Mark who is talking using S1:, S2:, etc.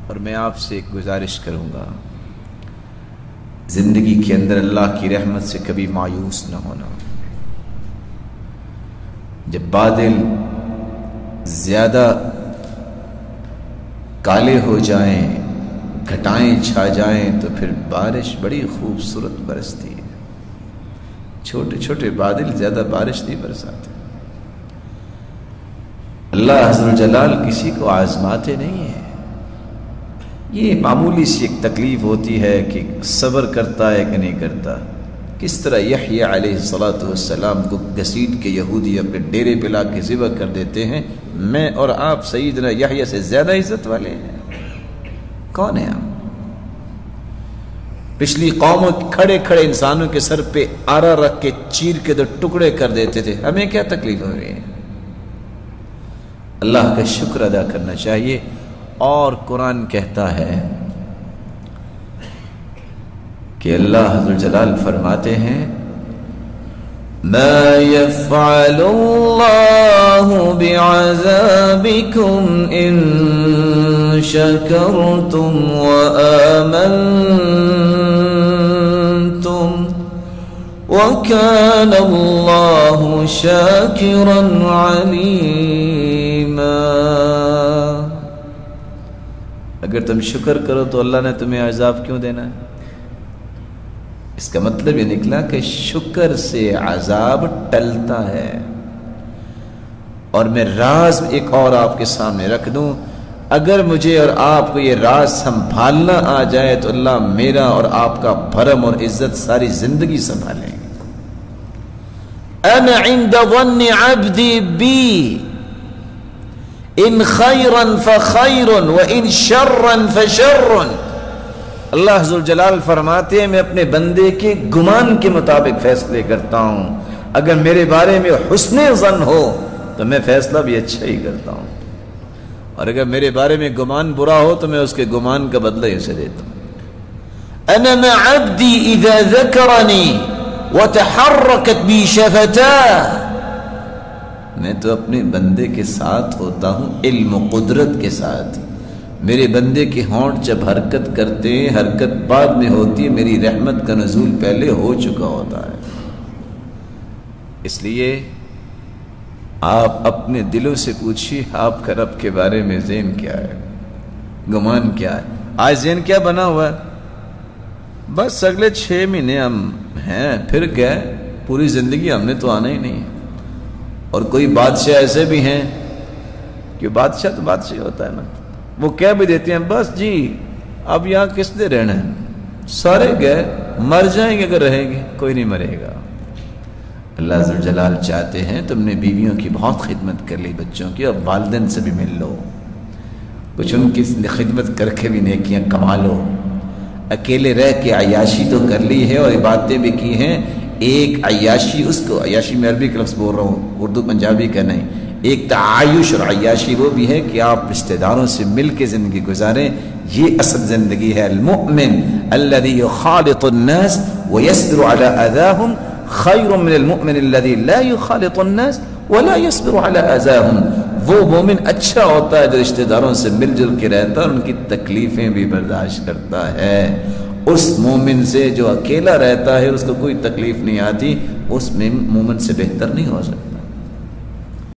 S1: اور میں آپ سے ایک گزارش کروں گا، زندگی کے اندر اللہ کی رحمت سے کبھی مایوس نہ ہونا۔ جب بادل زیادہ کالے ہو جائیں، گھٹائیں چھا جائیں، تو پھر بارش بڑی خوبصورت برستی ہے۔ چھوٹے چھوٹے بادل زیادہ بارش نہیں برساتے۔ اللہ عز و جلال کسی کو آزماتے نہیں ہیں۔ یہ معمولی سی ایک تکلیف ہوتی ہے کہ صبر کرتا ہے کہ نہیں کرتا۔ کس طرح یحییٰ علیہ السلام کو گھسیٹ کے یہودی اپنے ڈیرے پہ لا کے ذبح کر دیتے ہیں، میں اور آپ سیدنا یحییٰ سے زیادہ عزت والے ہیں؟ کون ہیں ہم؟ پچھلی قوموں کھڑے کھڑے انسانوں کے سر پہ آرا رکھ کے چیر کے دو ٹکڑے کر دیتے تھے، ہمیں کیا تکلیف ہو رہی ہے؟ اللہ کا شکر ادا کرنا چاہیے۔ اور قرآن کہتا ہے کہ اللہ عز و جلال فرماتے ہیں ما يفعل اللہ بعذابکم ان شکرتم وآمنتم وکان اللہ شاکرا علیما۔ اگر تم شکر کرو تو اللہ نے تمہیں عذاب کیوں دینا ہے؟ اس کا مطلب یہ نکلا کہ شکر سے عذاب ٹلتا ہے۔ اور میں راز ایک اور آپ کے سامنے رکھ دوں، اگر مجھے اور آپ کو یہ راز سنبھالنا آ جائے تو اللہ میرا اور آپ کا بھرم اور عزت ساری زندگی سنبھالیں گے۔ انا عند ظن عبدی بی ان خیرا فخیر وان شرا فشر۔ اللہ عز و جلال فرماتے ہیں میں اپنے بندے کے گمان کے مطابق فیصلے کرتا ہوں، اگر میرے بارے میں حسن ظن ہو تو میں فیصلہ بھی اچھا ہی کرتا ہوں، اور اگر میرے بارے میں گمان برا ہو تو میں اس کے گمان کا بدلہ اسے دیتا ہوں۔ انا مع عبدی اذا ذکرنی وتحرکت بی شفتاه، میں تو اپنے بندے کے ساتھ ہوتا ہوں علم و قدرت کے ساتھ۔ میرے بندے کے ہونٹ جب حرکت کرتے ہیں، حرکت بعد میں ہوتی ہے، میری رحمت کا نزول پہلے ہو چکا ہوتا ہے۔ اس لیے آپ اپنے دلوں سے پوچھیے آپ کا رب کے بارے میں ذہن کیا ہے، گمان کیا ہے؟ آج ذہن کیا بنا ہوا ہے؟ بس اگلے 6 مہینے ہم ہیں، پھر گئے، پوری زندگی ہم نے تو آنا ہی نہیں ہے۔ اور کوئی بادشاہ ایسے بھی ہیں کہ بادشاہ تو بادشاہ ہوتا ہے نا، وہ کہہ بھی دیتے ہیں بس جی اب یہاں کس نے رہنا ہے، سارے گئے، مر جائیں گے اگر رہیں گے، کوئی نہیں مرے گا۔ اللہ عز و جلال چاہتے ہیں تم نے بیویوں کی بہت خدمت کر لی، بچوں کی، اب والدین سے بھی مل لو، کچھ ان کی خدمت کر کے بھی نیکیاں کما لو۔ اکیلے رہ کے عیاشی تو کر لی ہے اور عبادتیں بھی کی ہیں، ایک عیاشی، اس کو عیاشی میں عربی کا لفظ بول رہا ہوں، اردو پنجابی کا نہیں، ایک تعایش اور عیاشی وہ بھی ہے کہ آپ رشتہ داروں سے مل کے زندگی گزاریں، یہ اصل زندگی ہے۔ المؤمن الذي يخالط الناس ويصبر على اذاهم خير من المؤمن الذي لا يخالط الناس ولا يصبر على اذاهم۔ وہ مومن اچھا ہوتا ہے جو رشتہ داروں سے مل جل کے رہتا ہے اور ان کی تکلیفیں بھی برداشت کرتا ہے۔ اس مومن سے جو اکیلا رہتا ہے اس کو کوئی تکلیف نہیں آتی، اس مومن سے بہتر نہیں ہو سکتا۔